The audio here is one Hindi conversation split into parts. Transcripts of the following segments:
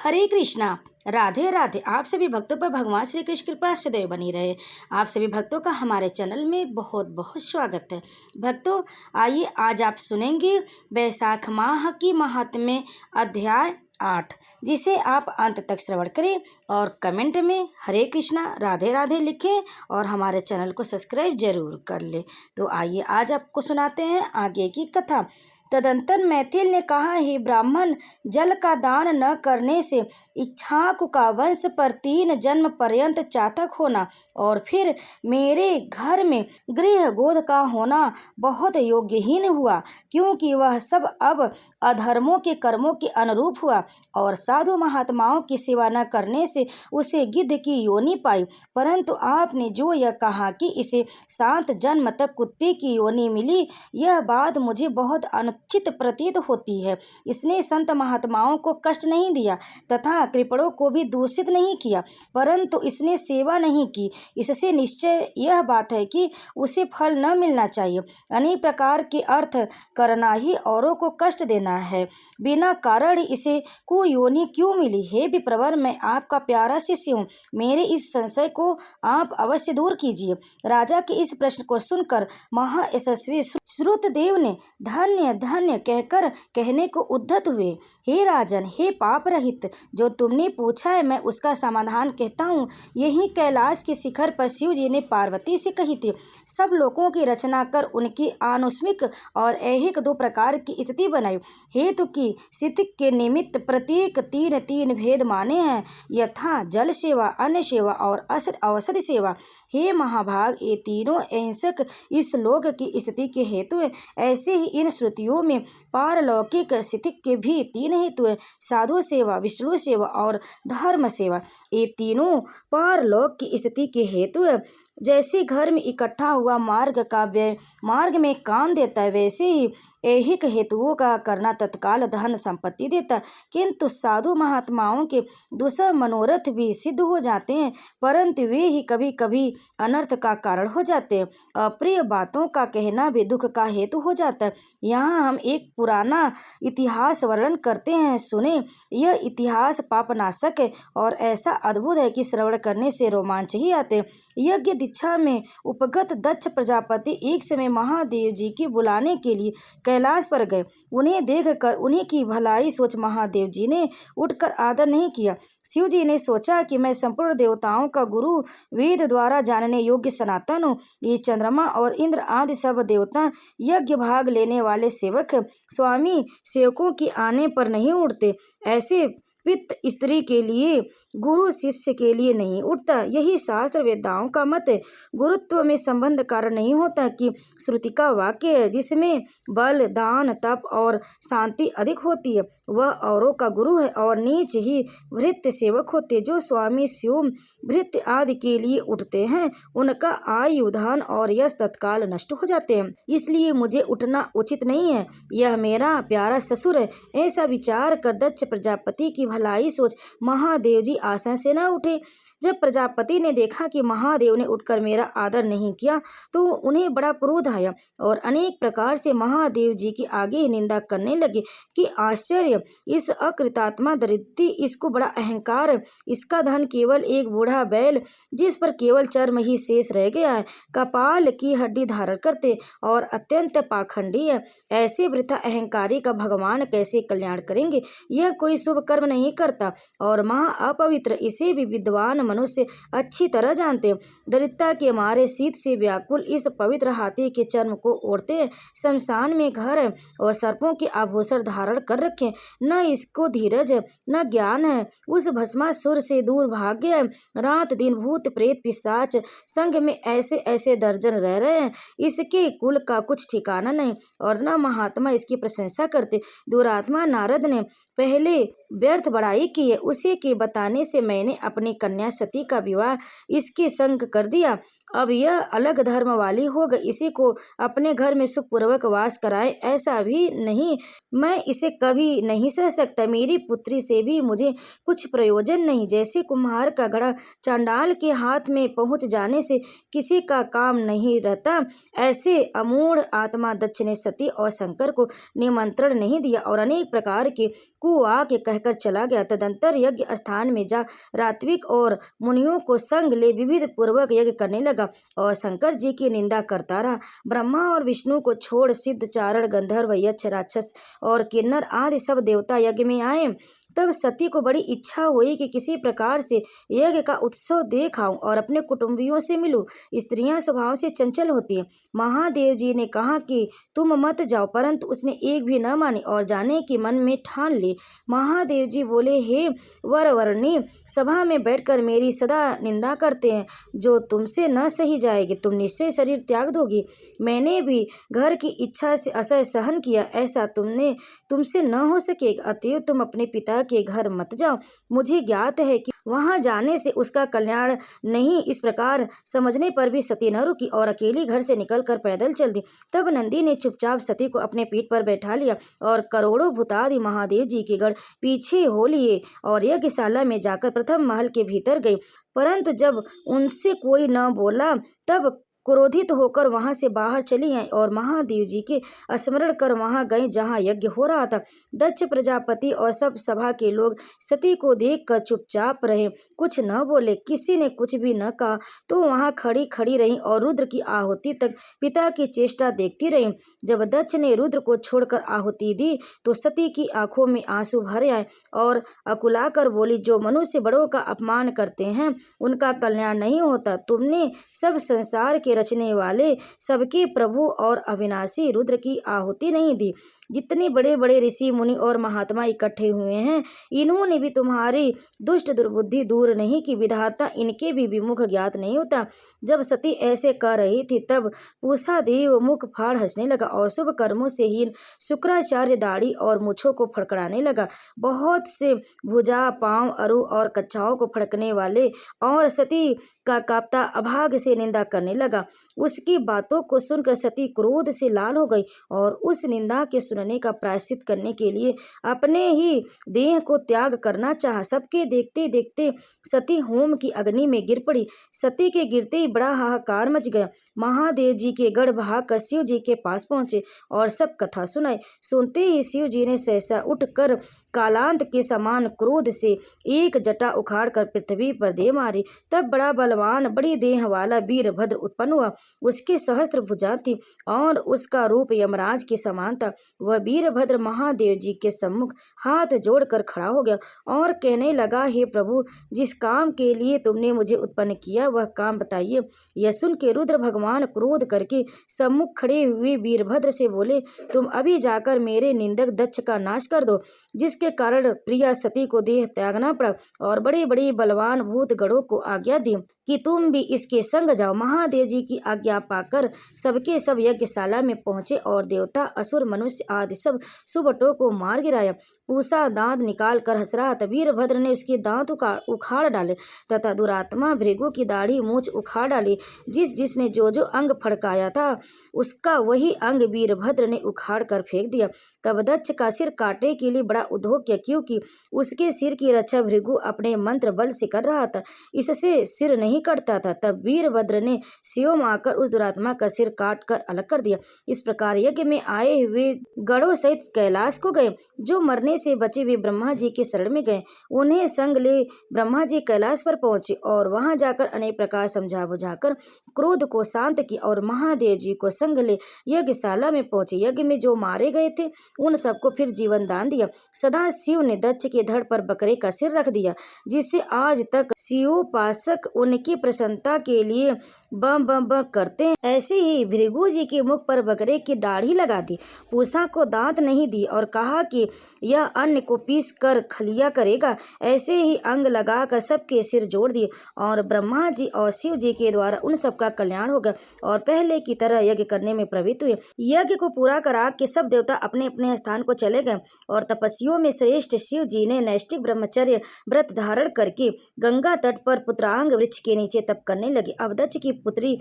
हरे कृष्णा। राधे राधे। आप सभी भक्तों पर भगवान श्री कृष्ण कृपा सदैव बनी रहे। आप सभी भक्तों का हमारे चैनल में बहुत बहुत स्वागत है। भक्तों, आइए आज आप सुनेंगे वैशाख माह की महात्म्य अध्याय 8, जिसे आप अंत तक श्रवण करें और कमेंट में हरे कृष्णा राधे राधे लिखें और हमारे चैनल को सब्सक्राइब जरूर कर ले। तो आइए आज आपको सुनाते हैं आगे की कथा। तदंतर मैथिल ने कहा, हे ब्राह्मण, जल का दान न करने से इक्ष्वाकु का वंश पर 3 जन्म पर्यंत चातक होना और फिर मेरे घर में गृह गोद का होना बहुत योग्यहीन हुआ, क्योंकि वह सब अब अधर्मों के कर्मों के अनुरूप हुआ और साधु महात्माओं की सेवा न करने से उसे गिद्ध की योनि पाई। परंतु आपने जो यह कहा कि इसे 7 जन्म तक कुत्ते की योनि मिली, यह बात मुझे बहुत अनुचित प्रतीत होती है। इसने संत महात्माओं को कष्ट नहीं दिया तथा कृपणों को भी दूषित नहीं किया, परंतु इसने सेवा नहीं की। इससे निश्चय यह बात है कि उसे फल न मिलना चाहिए। अनेक प्रकार के अर्थ करना ही औरों को कष्ट देना है। बिना कारण इसे कुयोनि क्यों मिली? हे विप्रवर, मैं आपका प्यारा शिष्य हूँ, मेरे इस संशय को आप अवश्य दूर कीजिए। राजा के इस प्रश्न को सुनकर महायशस्वी श्रुतदेव ने धन्य धन्य कहकर कहने को उद्धत हुए, हे राजन, हे पाप रहित, जो तुमने पूछा है मैं उसका समाधान कहता हूँ। यही कैलाश के शिखर पर शिव जी ने पार्वती से कही थी। सब लोगों की रचना कर उनकी आनुष्मिक और ऐहिक 2 प्रकार की स्थिति बनाई। हेतु की स्थिति के निमित्त प्रत्येक 3 भेद माने हैं, यथा जल सेवा, अन्न सेवा और औषधि सेवा। हे महाभाग, ये तीनों ऐंसक इस लोक की स्थिति के हेतु है। ऐसे ही इन श्रुतियों में पारलौकिक स्थिति के भी 3 हेतु है, साधु सेवा, विष्णु सेवा और धर्म सेवा। ये तीनों पारलौक की स्थिति के हेतु है। जैसे घर में इकट्ठा हुआ मार्ग में काम देता है, वैसे ही ऐहिक हेतुओं का करना तत्काल धन संपत्ति देता है। किंतु साधु महात्माओं के दूसरे मनोरथ भी सिद्ध हो जाते हैं, परंतु वे ही कभी कभी अनर्थ का कारण हो जाते हैं। अप्रिय बातों का कहना भी दुख का हेतु हो जाता है। यहाँ हम एक पुराना इतिहास वर्णन करते हैं, सुने। यह इतिहास पापनाशक है और ऐसा अद्भुत है कि श्रवण करने से रोमांच ही आते हैं। यज्ञ दीक्षा में उपगत दक्ष प्रजापति एक समय महादेव जी के बुलाने के लिए कैलाश पर गए। उन्हें देखकर उन्हीं की भलाई सोच महादेव जी ने उठकर आदर नहीं किया। शिव जी ने सोचा कि मैं संपूर्ण देवताओं का गुरु, वेद द्वारा जानने योग्य सनातन हूँ। ये चंद्रमा और इंद्र आदि सब देवता यज्ञ भाग लेने वाले सेवक है। स्वामी सेवकों की आने पर नहीं उठते। ऐसे पित्त स्त्री के लिए, गुरु शिष्य के लिए नहीं उठता। यही शास्त्र वेदाओं का मत है। गुरुत्व में संबंध कारण नहीं होता कि श्रुति का वाक्य है, जिसमें बल, दान, तप और शांति अधिक होती है, वह औरों का गुरु है। और नीच ही भृत्य सेवक होते, जो स्वामी शिव भृत्य आदि के लिए उठते हैं, उनका आयु, धन और यश तत्काल नष्ट हो जाते हैं। इसलिए मुझे उठना उचित नहीं है। यह मेरा प्यारा ससुर है। ऐसा विचार कर दक्ष प्रजापति की भलाई सोच महादेव जी आसन से न उठे। जब प्रजापति ने देखा कि महादेव ने उठकर मेरा आदर नहीं किया, तो उन्हें बड़ा क्रोध आया और अनेक प्रकार से महादेव जी की आगे निंदा करने लगे कि आश्चर्य, इस अकृतात्मा दरिद्री, इसको बड़ा अहंकार है। इसका धन केवल एक बूढ़ा बैल, जिस पर केवल चर्म ही शेष रह गया है, कपाल की हड्डी धारण करते और अत्यंत पाखंडी है। ऐसे वृथा अहंकारी का भगवान कैसे कल्याण करेंगे? यह कोई शुभ कर्म नहीं करता और महा अपवित्र, इसे भी विद्वान मनुष्य अच्छी तरह जानते हैं। दरिद्रता के मारे शीत से व्याकुल इस पवित्र हाथी के चर्म को ओढ़ते हैं। शमशान में घर है और सर्पों के आभूषण धारण कर रखे। न इसको धीरज है, न ज्ञान है। उस भस्मासुर से दूर भाग गया है। रात दिन भूत प्रेत पिशाच संग में ऐसे ऐसे दर्जन रह रहे हैं। इसके कुल का कुछ ठिकाना नहीं और न महात्मा इसकी प्रशंसा करते। दुरात्मा नारद ने पहले व्यर्थ बड़ाई की है। उसी के बताने से मैंने अपनी कन्या सती का विवाह इसके संग कर दिया। अब यह अलग धर्म वाली हो गई। इसी को अपने घर में सुखपूर्वक वास कराए, ऐसा भी नहीं। मैं इसे कभी नहीं सह सकता। मेरी पुत्री से भी मुझे कुछ प्रयोजन नहीं। जैसे कुम्हार का घड़ा चांडाल के हाथ में पहुंच जाने से किसी का काम नहीं रहता, ऐसे अमूढ़ आत्मा दक्ष ने सती और शंकर को निमंत्रण नहीं दिया और अनेक प्रकार के कुवाक्य कह कहकर चला गया। तदंतर यज्ञ स्थान में जा रात्विक और मुनियों को संग ले विविध पूर्वक यज्ञ करने लगा और शंकर जी की निंदा करता रहा। ब्रह्मा और विष्णु को छोड़ सिद्ध, चारण, गंधर्व, यक्ष, राक्षस और किन्नर आदि सब देवता यज्ञ में आए। तब सती को बड़ी इच्छा हुई कि किसी प्रकार से यज्ञ का उत्सव देख आऊं और अपने कुटुंबियों से मिलूं। स्त्रियां स्वभाव से चंचल होती हैं। महादेव जी ने कहा कि तुम मत जाओ, परंतु उसने एक भी न मानी और जाने की मन में ठान ली। महादेव जी बोले, हे वरवर्णी, सभा में बैठकर मेरी सदा निंदा करते हैं, जो तुमसे न सही जाएगी। तुम निश्चय शरीर त्याग दोगी। मैंने भी घर की इच्छा से असह्य सहन किया, ऐसा तुमसे न हो सकेगा। अतएव तुम अपने पिता के घर मत जाओ। मुझे ज्ञात है कि वहां जाने से उसका कल्याण नहीं। इस प्रकार समझने पर भी सती न रुकी और अकेली घर से निकलकर पैदल चल दी। तब नंदी ने चुपचाप सती को अपने पीठ पर बैठा लिया और करोड़ों भूतादि महादेव जी के गढ़ पीछे हो लिए और यज्ञशाला में जाकर प्रथम महल के भीतर गई। परंतु जब उनसे कोई न बोला, तब क्रोधित होकर वहां से बाहर चली आई और महादेव जी के स्मरण कर वहां गई जहां यज्ञ हो रहा था। दक्ष प्रजापति और सब सभा के लोग सती को देखकर चुपचाप रहे, कुछ न बोले। किसी ने कुछ भी न कहा तो वहां खड़ी खड़ी रही और रुद्र की आहुति तक पिता की चेष्टा देखती रही। जब दक्ष ने रुद्र को छोड़कर आहुति दी तो सती की आंखों में आंसू भर आए और अकुलाकर बोली, जो मनुष्य बड़ों का अपमान करते हैं उनका कल्याण नहीं होता। तुमने सब संसार के रचने वाले, सबके प्रभु और अविनाशी रुद्र की आहुति नहीं दी। जितने बड़े बड़े ऋषि, मुनि और महात्मा इकट्ठे हुए हैं, इन्होंने भी तुम्हारी दुष्ट दुर्बुद्धि दूर नहीं की। विधाता इनके भी विमुख ज्ञात नहीं होता। जब सती ऐसे कह रही थी तब पूषा देव मुख फाड़ हंसने लगा और शुभ कर्मों से हीन शुक्राचार्य दाढ़ी और मूछों को फड़कड़ाने लगा। बहुत से भुजा, पांव, अरु और कच्छाओं को फड़कने वाले और सती का कांपता अभाग से निंदा करने लगा। उसकी बातों को सुनकर सती क्रोध से लाल हो गई और उस निंदा के सुनने का प्रायश्चित करने के लिए अपने ही देह को त्याग करना चाहा। सबके देखते देखते सती होम की अग्नि में गिर पड़ी। सती के गिरते ही बड़ा हाहाकार मच गया। महादेव जी के गढ़ भागकर शिव जी के पास पहुंचे और सब कथा सुनाई। सुनते ही शिव जी ने सहसा उठकर कालांत के समान क्रोध से एक जटा उखाड़कर पृथ्वी पर दे मारी। तब बड़ा बलवान, बड़ी देह वाला वीरभद्र उत्पन्न हुआ। उसके सहस्त्र भुजा थी और उसका रूप यमराज के समान था। वह वीरभद्र महादेव जी के सम्मुख हाथ जोड़कर खड़ा हो गया और कहने लगा, हे प्रभु, जिस काम के लिए तुमने मुझे उत्पन्न किया वह काम बताइए। यह सुन के रुद्र भगवान क्रोध करके सम्मुख खड़े हुए वीरभद्र से बोले, तुम अभी जाकर मेरे निंदक दक्ष का नाश कर दो, जिसके कारण प्रिया सती को देह त्यागना पड़ा, और बड़े बड़े बलवान भूत गणों को आज्ञा दी कि तुम भी इसके संग जाओ। महादेव जी की आज्ञा पाकर सबके सब यज्ञशाला में पहुंचे और देवता, असुर, मनुष्य आदि सब सुबटों को मार गिराया। पूषा दांत निकाल कर हंस रहा था। वीरभद्र ने उसके दांत उखाड़ डाले तथा दुरात्मा भृगु की दाढ़ी मूछ उखाड़ डाली। जिसने जो जो अंग फड़काया था उसका वही अंग वीरभद्र ने उखाड़ कर फेंक दिया। तब दक्ष का सिर काटने के लिए बड़ा उद्योग किया, क्योंकि उसके सिर की रक्षा भृगु अपने मंत्र बल से कर रहा था। इससे सिर नहीं कटता था। तब वीरभद्र ने स्वयं आकर उस दुरात्मा का सिर काट कर अलग कर दिया। इस प्रकार यज्ञ में आए हुए गणों सहित कैलाश को गए। जो मरने से बचे वे ब्रह्मा जी के शरण में गए। उन्हें संग ले ब्रह्मा जी कैलाश पर पहुंचे और वहां जाकर अनेक प्रकार समझा बुझाकर क्रोध को शांत किया और महादेव जी को संग ले यज्ञशाला में पहुंचे। यज्ञ में जो मारे गए थे उन सबको फिर जीवन दान दिया। सदा शिव ने दक्ष के धड़ पर बकरे का सिर रख दिया, जिससे आज तक शिवोपासक उनकी प्रसन्नता के लिए बम बम बम करते हैं। ऐसे ही भृगु जी के मुख पर बकरे की दाढ़ी लगा दी। पूषा को दांत नहीं दी और कहा कि यह अन्न को पीस कर खलिया करेगा। ऐसे ही अंग लगाकर सबके सिर जोड़ दिए और ब्रह्मा जी और शिव जी के द्वारा उन सबका कल्याण हो गया और पहले की तरह यज्ञ करने में प्रवृत्त हुए। यज्ञ को पूरा करा के सब देवता अपने अपने स्थान को चले गए और तपस्वियों में श्रेष्ठ शिव जी ने नैष्ठिक ब्रह्मचर्य व्रत धारण करके गंगा तट पर पुत्रांग वृक्ष के नीचे तप करने लगे। अब दक्ष की पुत्री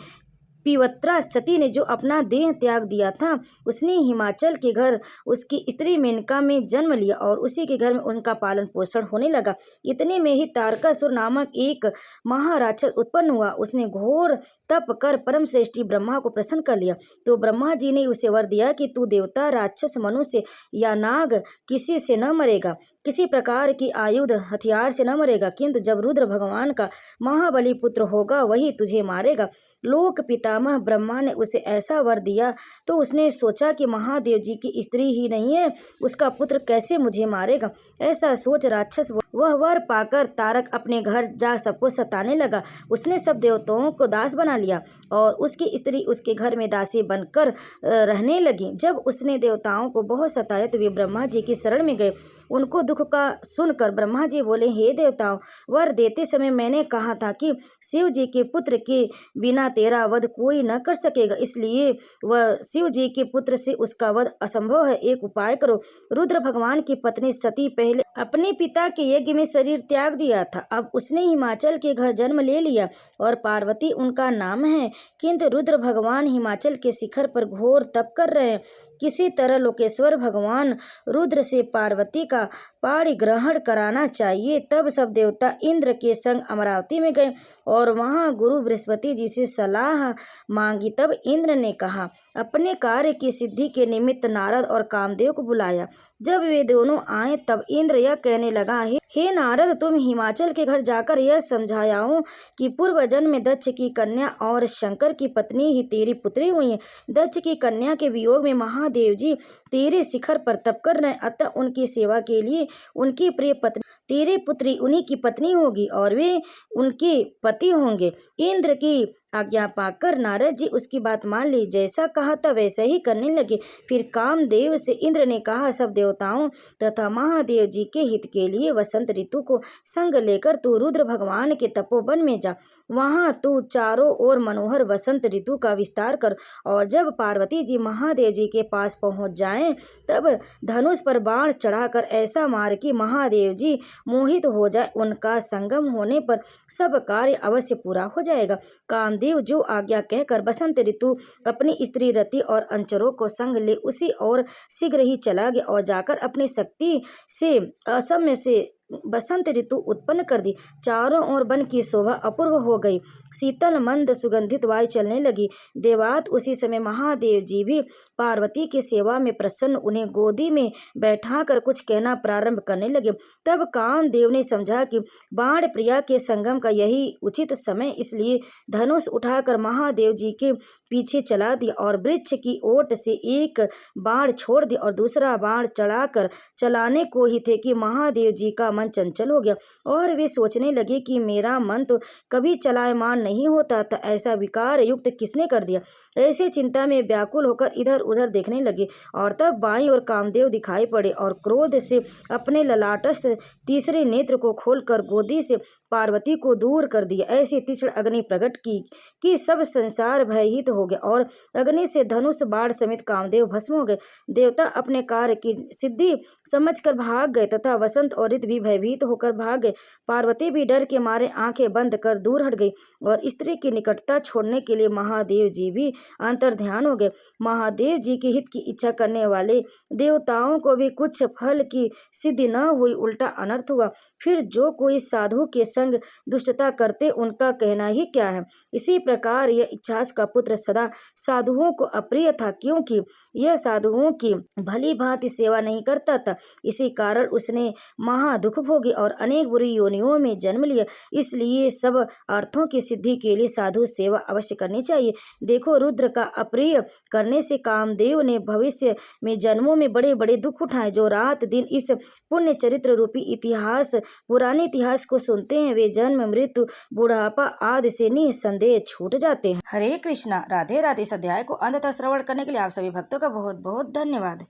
पवित्रा सती ने जो अपना देह त्याग दिया था, उसने हिमाचल के घर उसकी स्त्री मेनका में जन्म लिया और उसी के घर में उनका पालन पोषण होने लगा। इतने में ही तारकासुर नामक एक महाराक्षस उत्पन्न हुआ। उसने घोर तप कर परम श्रेष्ठी ब्रह्मा को प्रसन्न कर लिया। तो ब्रह्मा जी ने उसे वर दिया कि तू देवता, राक्षस, मनुष्य या नाग किसी से न मरेगा, किसी प्रकार की आयुध हथियार से न मरेगा, किंतु जब रुद्र भगवान का महाबली पुत्र होगा वही तुझे मारेगा। लोक पितामह ब्रह्मा ने उसे ऐसा वर दिया तो उसने सोचा कि महादेव जी की स्त्री ही नहीं है, उसका पुत्र कैसे मुझे मारेगा। ऐसा सोच राक्षस वह वर पाकर तारक अपने घर जा सबको सताने लगा। उसने सब देवताओं को दास बना लिया और उसकी स्त्री उसके घर में दासी बनकर रहने लगी। जब उसने देवताओं को बहुत सताया तो वे ब्रह्मा जी की शरण में गए। उनको दुख का सुनकर ब्रह्मा जी बोले, हे देवताओं, वर देते समय मैंने कहा था कि शिव जी के पुत्र के बिना तेरा वध कोई न कर सकेगा, इसलिए वह शिव जी के पुत्र से उसका वध असंभव है। एक उपाय करो। रुद्र भगवान की पत्नी सती पहले अपने पिता के यज्ञ में शरीर त्याग दिया था, अब उसने हिमाचल के घर जन्म ले लिया और पार्वती उनका नाम है, किंतु रुद्र भगवान हिमाचल के शिखर पर घोर तप कर रहे हैं। किसी तरह लोकेश्वर भगवान रुद्र से पार्वती का पाणी ग्रहण कराना चाहिए। तब सब देवता इंद्र के संग अमरावती में गए और वहां गुरु बृहस्पति जी से सलाह मांगी। तब इंद्र ने कहा, अपने कार्य की सिद्धि के निमित्त नारद और कामदेव को बुलाया। जब वे दोनों आए तब इंद्र यह कहने लगा, हे नारद, तुम हिमाचल के घर जाकर यह समझाओ कि पूर्व जन्म में दक्ष की कन्या और शंकर की पत्नी ही तेरी पुत्री हुई है। दक्ष की कन्या के वियोग में महादेव जी तेरे शिखर पर तप कर रहे, अतः उनकी सेवा के लिए उनकी प्रिय पत्नी तेरी पुत्री उन्हीं की पत्नी होगी और वे उनके पति होंगे। इंद्र की आज्ञा पाकर नारद जी उसकी बात मान ली। जैसा कहा था वैसे ही करने लगे। फिर कामदेव से इंद्र ने कहा, सब देवताओं तथा महादेव जी के हित के लिए वसंत ऋतु को संग लेकर तू रुद्र भगवान के तपोवन में जा। वहां तू चारों ओर मनोहर वसंत ऋतु का विस्तार कर और जब पार्वती जी महादेव जी के पास पहुंच जाएं तब धनुष पर बाण चढ़ाकर ऐसा मार कि महादेव जी मोहित हो जाए। उनका संगम होने पर सब कार्य अवश्य पूरा हो जाएगा। कामदेव जो आज्ञा कहकर बसंत ऋतु अपनी स्त्री रति और अंचरों को संग ले उसी और शीघ्र ही चला गया और जाकर अपनी शक्ति से असमय से बसंत ऋतु उत्पन्न कर दी। चारों ओर वन की शोभा अपूर्व हो गई। शीतल मंद सुगंधित वायु चलने लगी। देवात उसी समय महादेव जी भी पार्वती की सेवा में प्रसन्न उन्हें गोदी में बैठाकर कुछ कहना प्रारंभ करने लगे। तब कामदेव ने समझा कि बाण प्रिया के संगम का यही उचित समय, इसलिए धनुष उठाकर महादेव जी के पीछे चला दिया और वृक्ष की ओट से एक बाण छोड़ दिया और दूसरा बाण चढ़ाकर चलाने को ही थे कि महादेव जी का मन चंचल हो गया और वे सोचने लगे कि मेरा मन तो कभी चलायमान नहीं होता था, ऐसा विकार युक्त किसने कर दिया। ऐसे चिंता में व्याकुल होकर इधर उधर देखने लगे और तब बाईं ओर कामदेव दिखाई पड़े और क्रोध से अपने ललाटस्थ तीसरे नेत्र को खोलकर गोदी से पार्वती को दूर कर दिया। ऐसी तीक्ष्ण अग्नि प्रकट की कि सब संसार भयभीत हो गया और अग्नि से धनुष बाण समेत कामदेव भस्म हो गए। देवता अपने कार्य की सिद्धि समझकर भाग गए तथा वसंत और ऋतु भी भयभीत होकर भाग गए। पार्वती भी डर के मारे आंखें बंद कर दूर हट गई और स्त्री की निकटता छोड़ने के लिए महादेव जी भी अंतर ध्यान हो गए। महादेव जी के हित की इच्छा करने वाले देवताओं को भी कुछ फल की सिद्धि न हुई, उल्टा अनर्थ हुआ। फिर जो कोई साधु के संग दुष्टता करते उनका कहना ही क्या है। इसी प्रकार यह इच्छास का पुत्र सदा साधुओं को अप्रिय था, क्योंकि यह साधुओं की भली भांति सेवा नहीं करता था। इसी कारण उसने महा दुख भोगी और अनेक बुरी योनियों में जन्म लिया। इसलिए सब अर्थों की सिद्धि के लिए साधु सेवा अवश्य करनी चाहिए। देखो, रुद्र का अप्रिय करने से कामदेव ने भविष्य में जन्मों में बड़े बड़े दुख उठाए। जो रात दिन इस पुण्य चरित्र रूपी इतिहास पुराने इतिहास को सुनते हैं वे जन्म मृत्यु बुढ़ापा आदि से निसंदेह छूट जाते हैं। हरे कृष्णा। राधे राधे। इस अध्याय को अंत तक श्रवण करने के लिए आप सभी भक्तों का बहुत बहुत धन्यवाद।